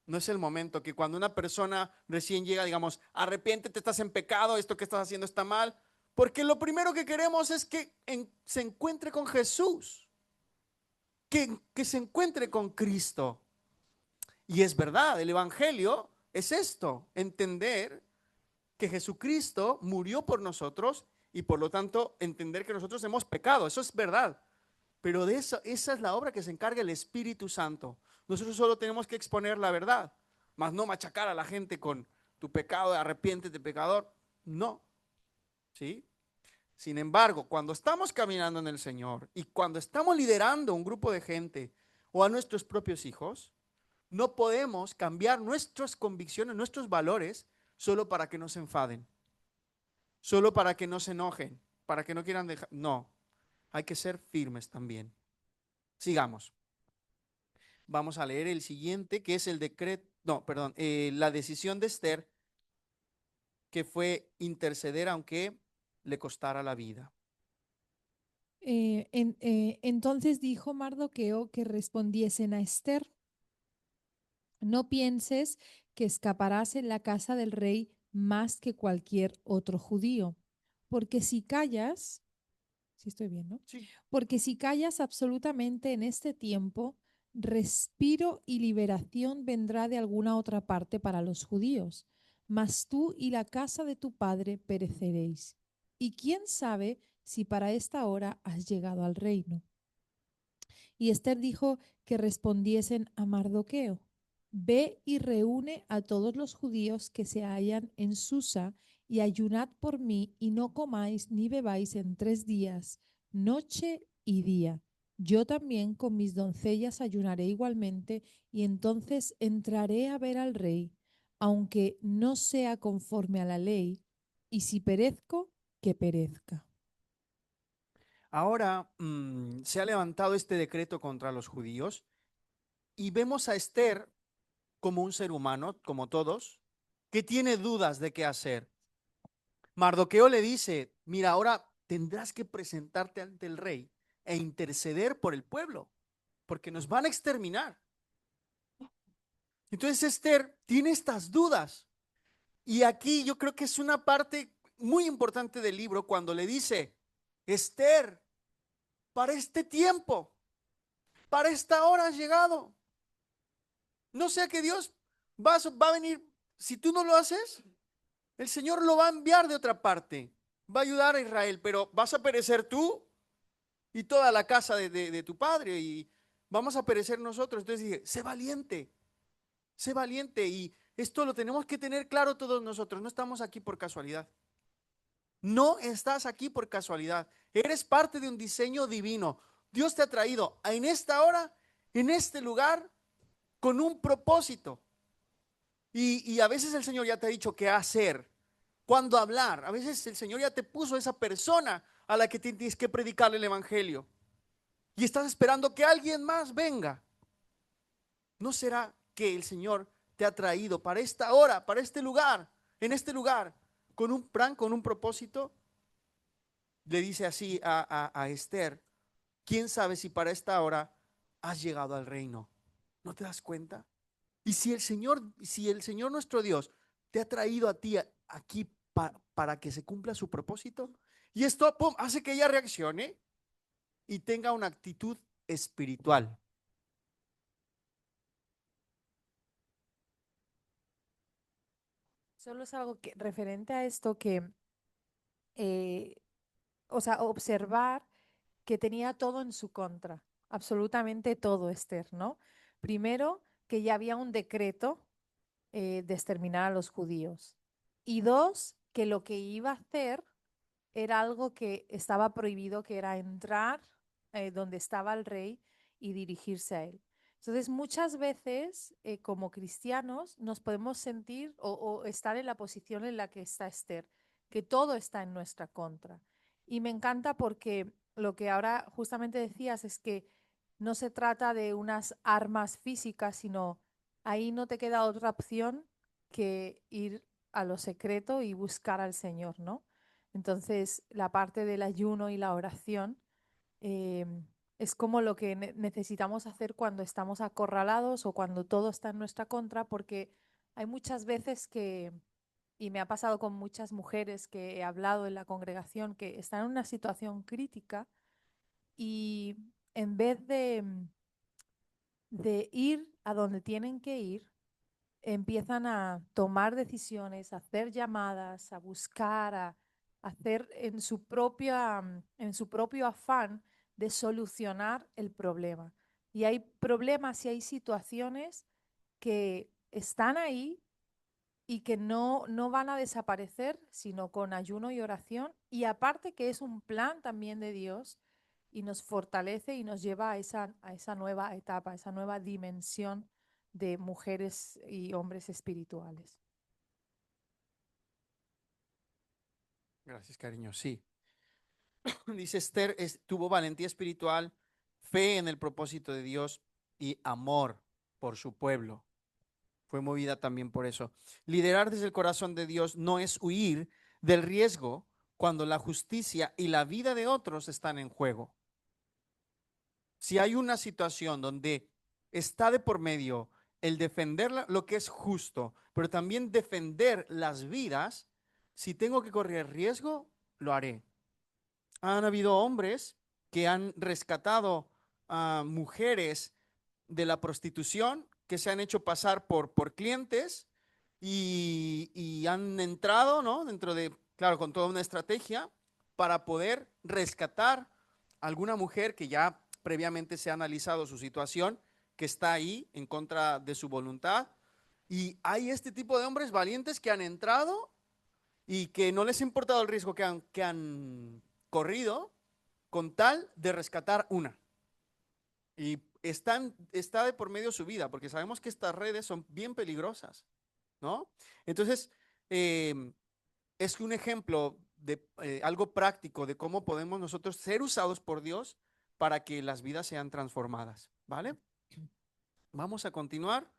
No es el momento que cuando una persona recién llega, digamos, arrepiéntete, estás en pecado, esto que estás haciendo está mal, porque lo primero que queremos es que se encuentre con Jesús, que se encuentre con Cristo. Y es verdad, el Evangelio es esto, entender que Jesucristo murió por nosotros y por lo tanto entender que nosotros hemos pecado, eso es verdad. Pero de eso, esa es la obra que se encarga el Espíritu Santo. Nosotros solo tenemos que exponer la verdad, más no machacar a la gente con tu pecado, arrepiéntete, pecador. No, ¿sí? Sin embargo, cuando estamos caminando en el Señor y cuando estamos liderando un grupo de gente o a nuestros propios hijos, no podemos cambiar nuestras convicciones, nuestros valores, solo para que no se enfaden, solo para que no se enojen, para que no quieran dejar. No, hay que ser firmes también. Sigamos. Vamos a leer el siguiente, que es el decreto, no, perdón, la decisión de Esther, que fue interceder aunque le costara la vida. Entonces dijo Mardoqueo que respondiesen a Esther: no pienses que escaparás en la casa del rey más que cualquier otro judío, porque si callas, si estoy bien, ¿no? Sí. Porque si callas absolutamente en este tiempo, respiro y liberación vendrá de alguna otra parte para los judíos, mas tú y la casa de tu padre pereceréis. Y quién sabe si para esta hora has llegado al reino. Y Esther dijo que respondiesen a Mardoqueo: ve y reúne a todos los judíos que se hallan en Susa y ayunad por mí y no comáis ni bebáis en 3 días, noche y día. Yo también con mis doncellas ayunaré igualmente y entonces entraré a ver al rey, aunque no sea conforme a la ley, y si perezco, que perezca. Ahora se ha levantado este decreto contra los judíos y vemos a Esther como un ser humano, como todos, que tiene dudas de qué hacer. Mardoqueo le dice, mira, ahora tendrás que presentarte ante el rey e interceder por el pueblo, porque nos van a exterminar. Entonces Esther tiene estas dudas. Y aquí yo creo que es una parte muy importante del libro cuando le dice, Esther, para este tiempo, para esta hora has llegado. No sea que Dios va a venir, si tú no lo haces, el Señor lo va a enviar de otra parte, va a ayudar a Israel, pero vas a perecer tú y toda la casa de tu padre y vamos a perecer nosotros. Entonces dije, sé valiente y esto lo tenemos que tener claro todos nosotros, no estamos aquí por casualidad. No estás aquí por casualidad, eres parte de un diseño divino. Dios te ha traído en esta hora, en este lugar, con un propósito. Y a veces el Señor ya te ha dicho qué hacer, cuándo hablar. A veces el Señor ya te puso esa persona a la que tienes que predicarle el evangelio. Y estás esperando que alguien más venga. ¿No será que el Señor te ha traído para esta hora, para este lugar, en este lugar, con un plan, con un propósito? Le dice así a Esther, ¿quién sabe si para esta hora has llegado al reino? ¿No te das cuenta? Y si el Señor nuestro Dios te ha traído a ti aquí para que se cumpla su propósito, y esto pum, hace que ella reaccione y tenga una actitud espiritual. Solo es algo que referente a esto que, eh, o sea, observar que tenía todo en su contra, absolutamente todo, Esther, ¿no? Primero, que ya había un decreto de exterminar a los judíos. Y dos, que lo que iba a hacer era algo que estaba prohibido, que era entrar donde estaba el rey y dirigirse a él. Entonces, muchas veces, como cristianos, nos podemos sentir o estar en la posición en la que está Esther, que todo está en nuestra contra. Y me encanta porque lo que ahora justamente decías es que no se trata de unas armas físicas, sino ahí no te queda otra opción que ir a lo secreto y buscar al Señor, ¿no? Entonces, la parte del ayuno y la oración eh, es como lo que necesitamos hacer cuando estamos acorralados o cuando todo está en nuestra contra, porque hay muchas veces que, y me ha pasado con muchas mujeres que he hablado en la congregación, que están en una situación crítica y en vez de ir a donde tienen que ir, empiezan a tomar decisiones, a hacer llamadas, a buscar, a hacer en su propio afán de solucionar el problema. Y hay problemas y hay situaciones que están ahí y que no van a desaparecer, sino con ayuno y oración. Y aparte que es un plan también de Dios y nos fortalece y nos lleva a esa nueva etapa, a esa nueva dimensión de mujeres y hombres espirituales. Gracias, cariño. Sí. Dice Esther, tuvo valentía espiritual, fe en el propósito de Dios y amor por su pueblo. Fue movida también por eso. Liderar desde el corazón de Dios no es huir del riesgo cuando la justicia y la vida de otros están en juego. Si hay una situación donde está de por medio el defender lo que es justo, pero también defender las vidas, si tengo que correr riesgo, lo haré. Han habido hombres que han rescatado a mujeres de la prostitución, que se han hecho pasar por clientes y han entrado, ¿no? Dentro de, claro, con toda una estrategia para poder rescatar a alguna mujer que ya previamente se ha analizado su situación, que está ahí en contra de su voluntad. Y hay este tipo de hombres valientes que han entrado y que no les ha importado el riesgo que han corrido con tal de rescatar una. Y está de por medio su vida, porque sabemos que estas redes son bien peligrosas, ¿no? Entonces, es un ejemplo de algo práctico de cómo podemos nosotros ser usados por Dios para que las vidas sean transformadas, ¿vale? Vamos a continuar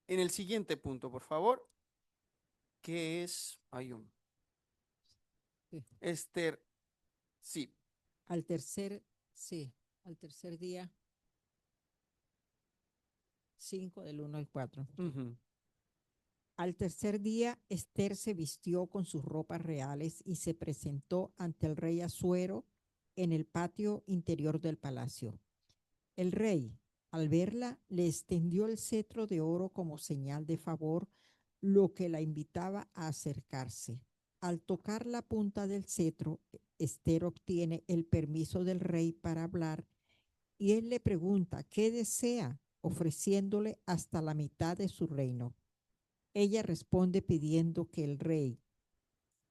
en el siguiente punto, por favor, que es, Sí. Esther, sí. Al tercer, sí, al tercer día, 5 del 1 al 4. Ujú. Al tercer día, Esther se vistió con sus ropas reales y se presentó ante el rey Asuero en el patio interior del palacio. El rey, al verla, le extendió el cetro de oro como señal de favor, lo que la invitaba a acercarse. Al tocar la punta del cetro, Esther obtiene el permiso del rey para hablar y él le pregunta qué desea, ofreciéndole hasta la mitad de su reino. Ella responde pidiendo que el rey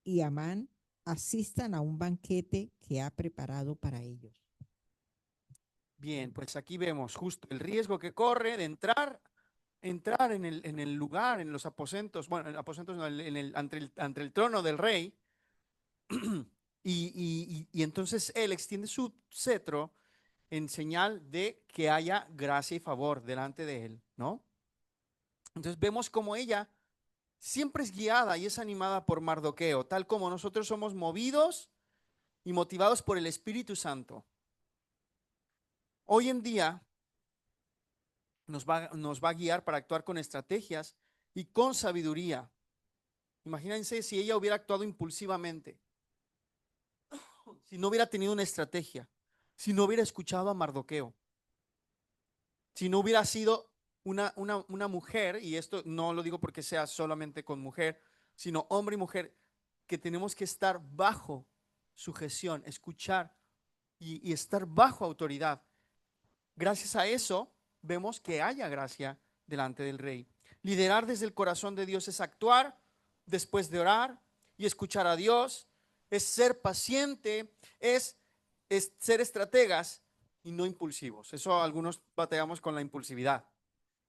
y Amán asistan a un banquete que ha preparado para ellos. Bien, pues aquí vemos justo el riesgo que corre de entrar en el lugar, en los aposentos, bueno, en aposentos no, ante el trono del rey, y entonces él extiende su cetro en señal de que haya gracia y favor delante de él, ¿no? Entonces vemos como ella siempre es guiada y es animada por Mardoqueo, tal como nosotros somos movidos y motivados por el Espíritu Santo. Hoy en día nos va a guiar para actuar con estrategias y con sabiduría. Imagínense si ella hubiera actuado impulsivamente, si no hubiera tenido una estrategia, si no hubiera escuchado a Mardoqueo, si no hubiera sido una mujer, y esto no lo digo porque sea solamente con mujer, sino hombre y mujer, que tenemos que estar bajo sujeción, escuchar y estar bajo autoridad. Gracias a eso vemos que haya gracia delante del rey. Liderar desde el corazón de Dios es actuar después de orar y escuchar a Dios, es ser paciente, es ser estrategas y no impulsivos. Eso algunos batallamos con la impulsividad.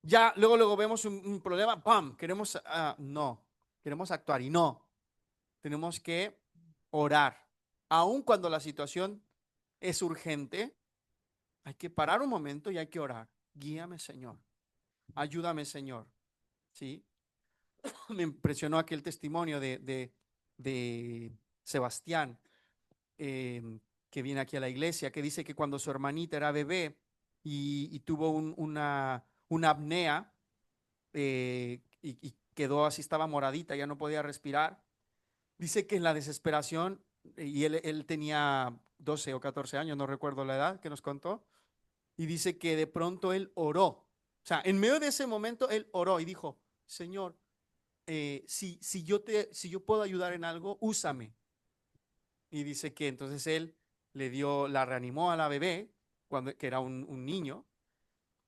Ya luego vemos un problema, ¡pam! Queremos, no, queremos actuar y no. Tenemos que orar. Aun cuando la situación es urgente, hay que parar un momento y hay que orar. Guíame, Señor. Ayúdame, Señor. ¿Sí? Me impresionó aquel testimonio de Sebastián, que viene aquí a la iglesia, que dice que cuando su hermanita era bebé y tuvo una apnea, y quedó así, estaba moradita, ya no podía respirar. Dice que en la desesperación, y él tenía 12 o 14 años, no recuerdo la edad que nos contó, y dice que de pronto él oró. O sea, en medio de ese momento él oró y dijo, Señor, si yo puedo ayudar en algo, úsame. Y dice que entonces él la reanimó a la bebé, que era un niño,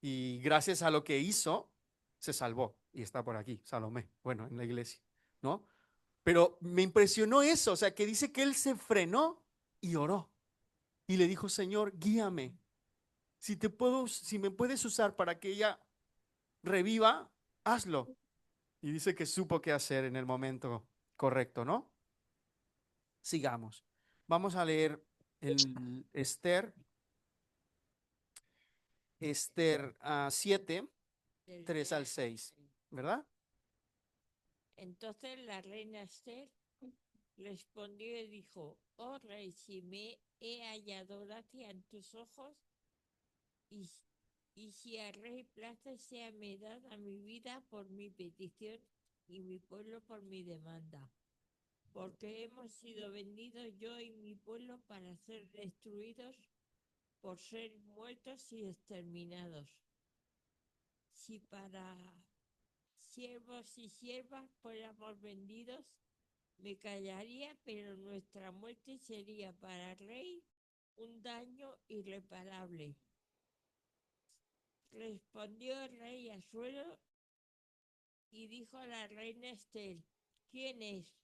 y gracias a lo que hizo, se salvó. Y está por aquí, Salomé, bueno, en la iglesia, ¿no? Pero me impresionó eso, o sea, que dice que él se frenó y oró. Y le dijo, Señor, guíame. Si me puedes usar para que ella reviva, hazlo. Y dice que supo qué hacer en el momento correcto, ¿no? Sigamos. Vamos a leer el Esther 7, Del 3 al 3 6, ¿verdad? Entonces la reina Esther respondió y dijo, oh rey, si me he hallado gracia en tus ojos, y, y si al rey place sea me dada mi vida por mi petición y mi pueblo por mi demanda, porque hemos sido vendidos yo y mi pueblo para ser destruidos, por ser muertos y exterminados. Si para siervos y siervas fuéramos vendidos, me callaría, pero nuestra muerte sería para el rey un daño irreparable. Respondió el rey Asuero y dijo a la reina Esther, ¿quién es?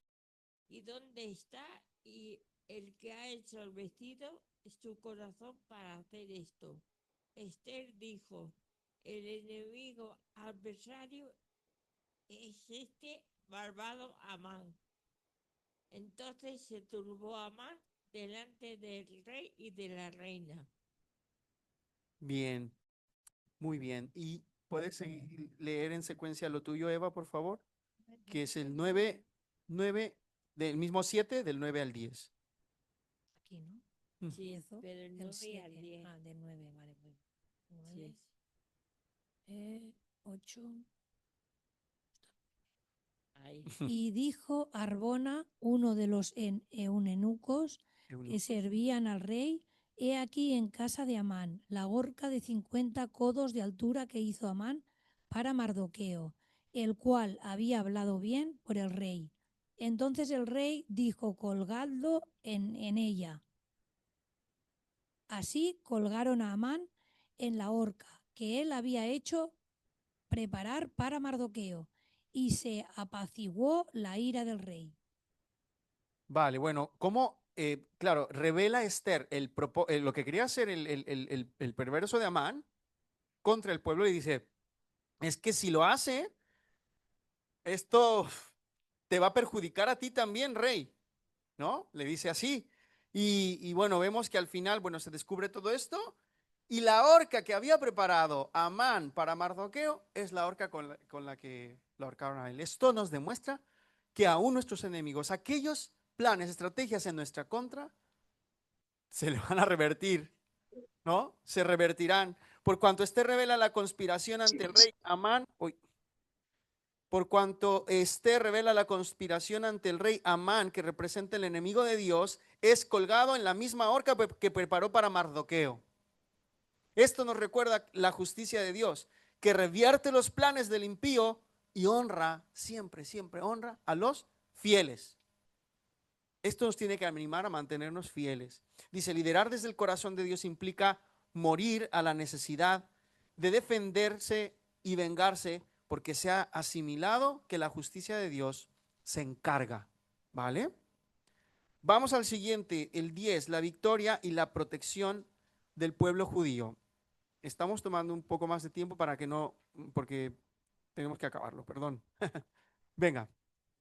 ¿Y dónde está? Y el que ha ensorbecido su corazón para hacer esto. Esther dijo, el enemigo adversario es este malvado Amán. Entonces se turbó Amán delante del rey y de la reina. Bien, muy bien. ¿Y puedes leer en secuencia lo tuyo, Eva, por favor? Que es el 9, del mismo 7, del 9 al 10. Aquí, ¿no? Sí, Empiezo pero el del 9 al 7. 10. Ah, del 9, vale. Pues. 9, Sí. 8. Ahí. Y dijo Arbona, uno de los eunucos que servían al rey, he aquí en casa de Amán la horca de 50 codos de altura que hizo Amán para Mardoqueo, el cual había hablado bien por el rey. Entonces el rey dijo, colgadlo en ella. Así colgaron a Amán en la horca que él había hecho preparar para Mardoqueo, y se apaciguó la ira del rey. Vale, bueno, ¿cómo? Claro, revela Esther lo que quería hacer el perverso de Amán contra el pueblo y dice, es que si lo hace, esto te va a perjudicar a ti también, rey, ¿no? Le dice así. Y bueno, vemos que al final, bueno, se descubre todo esto y la horca que había preparado Amán para Mardoqueo es la horca con la que lo ahorcaron a él. Esto nos demuestra que aún nuestros enemigos, aquellos planes, estrategias en nuestra contra, se le van a revertir, ¿no? Se revertirán. Por cuanto Esther revela la conspiración ante el rey Amán, por cuanto Esther revela la conspiración ante el rey Amán, que representa el enemigo de Dios, es colgado en la misma horca que preparó para Mardoqueo. Esto nos recuerda la justicia de Dios, que revierte los planes del impío y honra, siempre honra a los fieles. Esto nos tiene que animar a mantenernos fieles. Dice, liderar desde el corazón de Dios implica morir a la necesidad de defenderse y vengarse, porque se ha asimilado que la justicia de Dios se encarga, ¿vale? Vamos al siguiente, el 10, la victoria y la protección del pueblo judío. Estamos tomando un poco más de tiempo para que no, porque tenemos que acabarlo, perdón. Venga.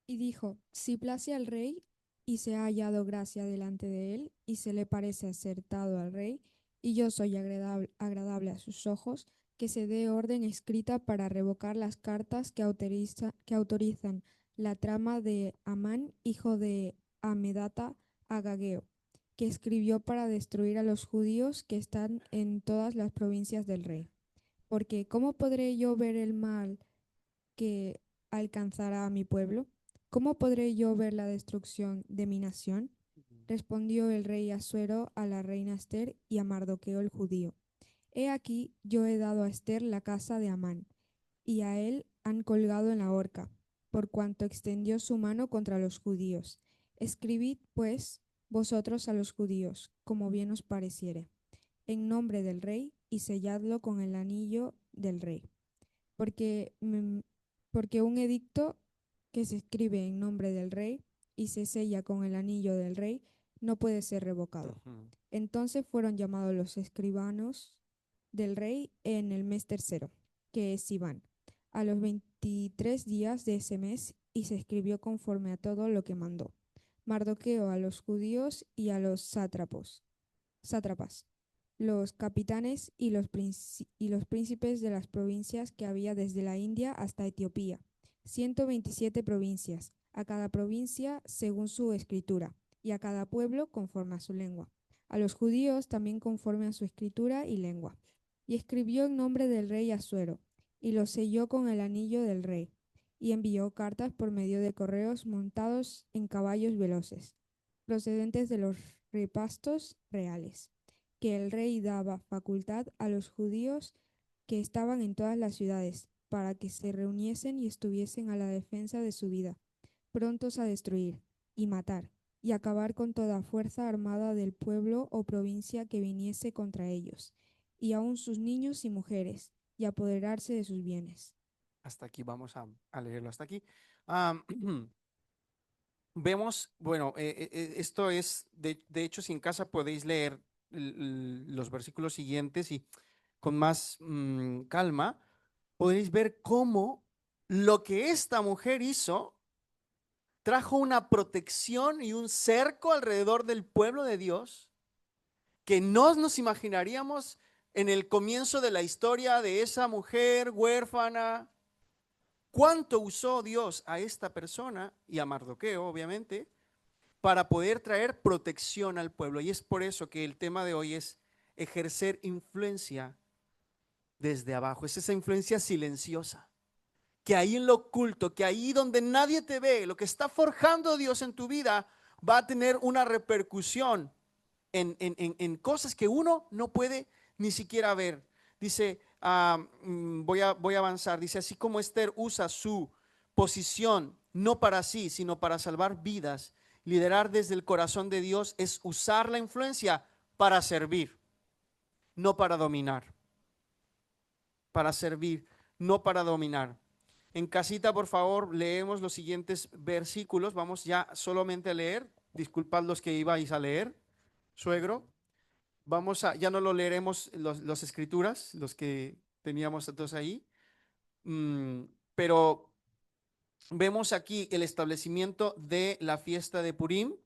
Y dijo, si place al rey y se ha hallado gracia delante de él y se le parece acertado al rey y yo soy agradable a sus ojos, que se dé orden escrita para revocar las cartas que autorizan la trama de Amán, hijo de Amedata, Agageo, que escribió para destruir a los judíos que están en todas las provincias del rey. Porque ¿cómo podré yo ver el mal que alcanzará a mi pueblo? ¿Cómo podré yo ver la destrucción de mi nación? Respondió el rey Asuero a la reina Ester y a Mardoqueo el judío. He aquí, yo he dado a Ester la casa de Amán, y a él han colgado en la horca, por cuanto extendió su mano contra los judíos. Escribid, pues, vosotros a los judíos, como bien os pareciere, en nombre del rey, y selladlo con el anillo del rey. Porque un edicto que se escribe en nombre del rey y se sella con el anillo del rey no puede ser revocado. Entonces fueron llamados los escribanos del rey en el mes tercero, que es Sivan, a los 23 días de ese mes, y se escribió conforme a todo lo que mandó Mardoqueo a los judíos y a los sátrapas, los capitanes y los príncipes de las provincias que había desde la India hasta Etiopía, 127 provincias, a cada provincia según su escritura, y a cada pueblo conforme a su lengua, a los judíos también conforme a su escritura y lengua. Y escribió en nombre del rey Asuero, y lo selló con el anillo del rey, y envió cartas por medio de correos montados en caballos veloces, procedentes de los repastos reales, que el rey daba facultad a los judíos que estaban en todas las ciudades, para que se reuniesen y estuviesen a la defensa de su vida, prontos a destruir y matar, y acabar con toda fuerza armada del pueblo o provincia que viniese contra ellos, y aun sus niños y mujeres, y apoderarse de sus bienes. Hasta aquí vamos a leerlo, hasta aquí. Vemos, bueno, esto es, de hecho, si en casa podéis leer los versículos siguientes y con más calma, podréis ver cómo lo que esta mujer hizo trajo una protección y un cerco alrededor del pueblo de Dios que no nos imaginaríamos en el comienzo de la historia de esa mujer huérfana. ¿Cuánto usó Dios a esta persona y a Mardoqueo, obviamente, para poder traer protección al pueblo? Y es por eso que el tema de hoy es ejercer influencia desde abajo. Es esa influencia silenciosa, que ahí en lo oculto, que ahí donde nadie te ve, lo que está forjando Dios en tu vida va a tener una repercusión en cosas que uno no puede ni siquiera ver. Dice, voy a avanzar, dice, así como Esther usa su posición no para sí, sino para salvar vidas, liderar desde el corazón de Dios es usar la influencia para servir, no para dominar. Para servir, no para dominar. En casita, por favor, leemos los siguientes versículos. Vamos ya solamente a leer. Disculpad los que ibais a leer, suegro. Ya no lo leeremos los escrituras, los que teníamos todos ahí. Pero vemos aquí el establecimiento de la fiesta de Purim,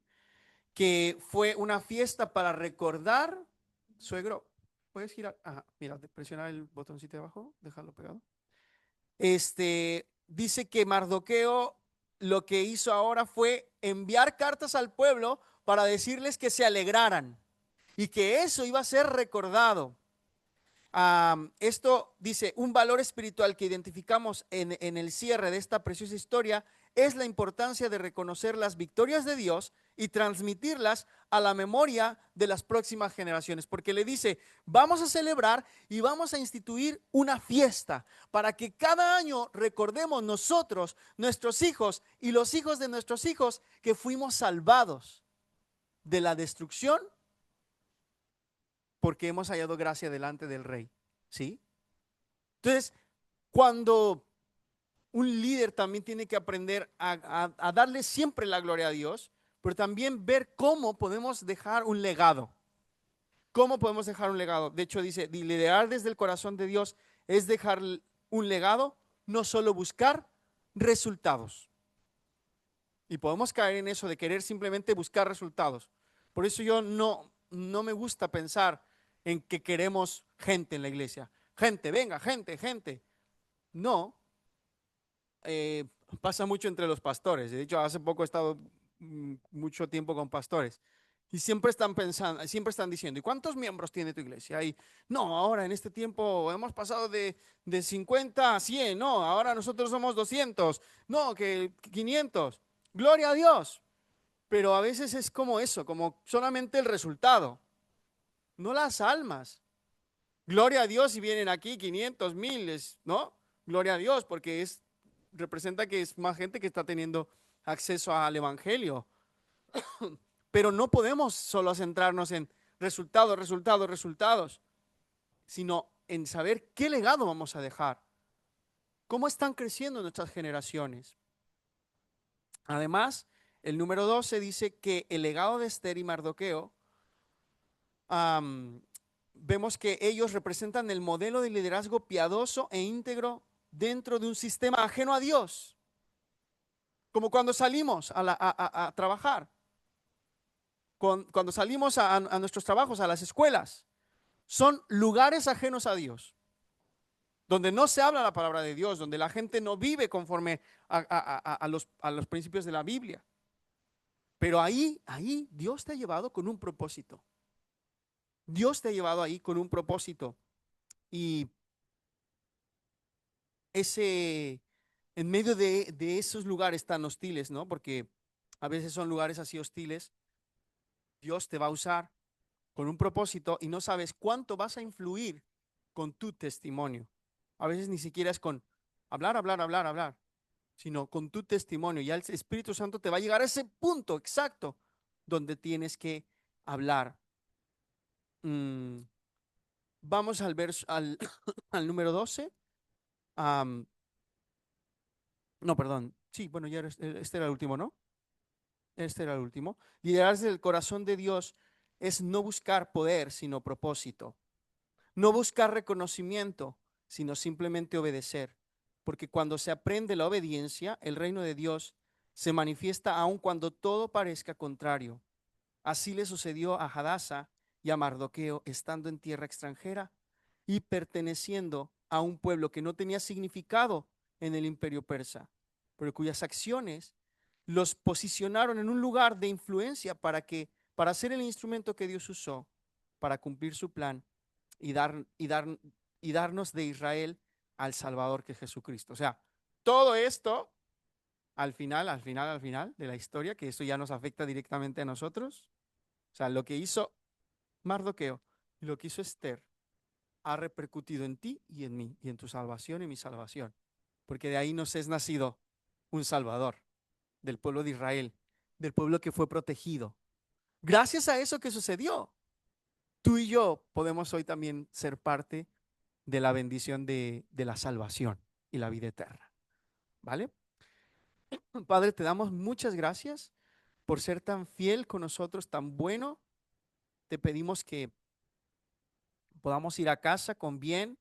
que fue una fiesta para recordar, suegro, ¿puedes girar? Ajá, mira, presionar el botoncito de abajo, dejarlo pegado. Dice que Mardoqueo lo que hizo ahora fue enviar cartas al pueblo para decirles que se alegraran y que eso iba a ser recordado. Esto dice, un valor espiritual que identificamos en el cierre de esta preciosa historia es la importancia de reconocer las victorias de Dios y transmitirlas a la memoria de las próximas generaciones, porque le dice, vamos a celebrar y vamos a instituir una fiesta para que cada año recordemos nosotros, nuestros hijos y los hijos de nuestros hijos, que fuimos salvados de la destrucción porque hemos hallado gracia delante del Rey. ¿Sí? Entonces, cuando un líder también tiene que aprender a darle siempre la gloria a Dios, pero también ver cómo podemos dejar un legado. ¿Cómo podemos dejar un legado? De hecho, dice, liderar desde el corazón de Dios es dejar un legado, no solo buscar resultados. Y podemos caer en eso de querer simplemente buscar resultados. Por eso yo no me gusta pensar en que queremos gente en la iglesia. Gente, venga, gente. No. Pasa mucho entre los pastores. De hecho, hace poco he estado mucho tiempo con pastores y siempre están pensando, siempre están diciendo, ¿y cuántos miembros tiene tu iglesia? Y no, ahora en este tiempo hemos pasado de 50 a 100, no, ahora nosotros somos 200, no, que 500. Gloria a Dios. Pero a veces es como eso, como solamente el resultado, no las almas. Gloria a Dios si vienen aquí 500, 1000, ¿no? Gloria a Dios porque representa que es más gente que está teniendo acceso al evangelio. Pero no podemos solo centrarnos en resultados, sino en saber qué legado vamos a dejar. ¿Cómo están creciendo nuestras generaciones? Además, el número 12 dice que el legado de Esther y Mardoqueo, vemos que ellos representan el modelo de liderazgo piadoso e íntegro dentro de un sistema ajeno a Dios. Como cuando salimos a trabajar, cuando salimos a nuestros trabajos, a las escuelas, son lugares ajenos a Dios, donde no se habla la palabra de Dios, donde la gente no vive conforme a los principios de la Biblia. Pero ahí Dios te ha llevado con un propósito. Dios te ha llevado ahí con un propósito. Y en medio de esos lugares tan hostiles, ¿no? Porque a veces son lugares así hostiles, Dios te va a usar con un propósito y no sabes cuánto vas a influir con tu testimonio. A veces ni siquiera es con hablar, sino con tu testimonio. Ya el Espíritu Santo te va a llegar a ese punto exacto donde tienes que hablar. Vamos al verso, al número 12. No, perdón. Sí, bueno, ya este era el último, ¿no? Este era el último. Liderar desde el corazón de Dios es no buscar poder, sino propósito. No buscar reconocimiento, sino simplemente obedecer. Porque cuando se aprende la obediencia, el reino de Dios se manifiesta aun cuando todo parezca contrario. Así le sucedió a Hadasa y a Mardoqueo estando en tierra extranjera y perteneciendo a un pueblo que no tenía significado en el imperio persa, pero cuyas acciones los posicionaron en un lugar de influencia para ser el instrumento que Dios usó para cumplir su plan y darnos de Israel al Salvador que es Jesucristo. O sea, todo esto al final de la historia, que eso ya nos afecta directamente a nosotros. O sea, lo que hizo Mardoqueo y lo que hizo Esther ha repercutido en ti y en mí, y en tu salvación y mi salvación. Porque de ahí nos es nacido un Salvador, del pueblo de Israel, del pueblo que fue protegido. Gracias a eso que sucedió, tú y yo podemos hoy también ser parte de la bendición de la salvación y la vida eterna. ¿Vale? Padre, te damos muchas gracias por ser tan fiel con nosotros, tan bueno. Te pedimos que podamos ir a casa con bien,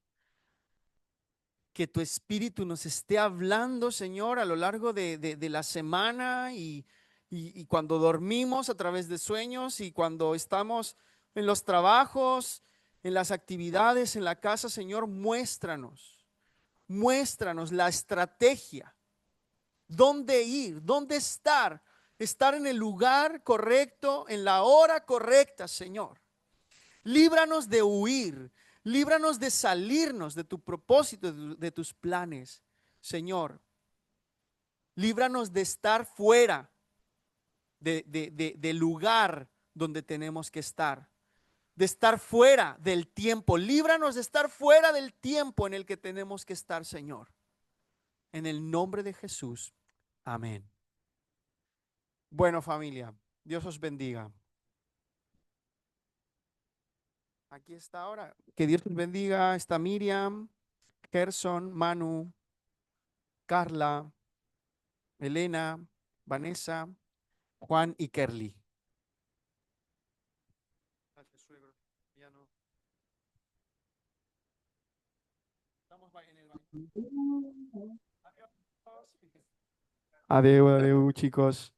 que tu Espíritu nos esté hablando, Señor, a lo largo de la semana y cuando dormimos a través de sueños y cuando estamos en los trabajos, en las actividades, en la casa, Señor, muéstranos la estrategia, dónde ir, dónde estar en el lugar correcto, en la hora correcta, Señor. Líbranos de huir, líbranos de salirnos de tu propósito, de tus planes, Señor. Líbranos de estar fuera del lugar donde tenemos que estar, de estar fuera del tiempo. Líbranos de estar fuera del tiempo en el que tenemos que estar, Señor. En el nombre de Jesús. Amén. Bueno, familia, Dios os bendiga. Aquí está ahora. Que Dios os bendiga. Está Miriam, Gerson, Manu, Carla, Elena, Vanessa, Juan y Kerly. Gracias, suegro. Ya no. Estamos en el baño. Adiós, chicos.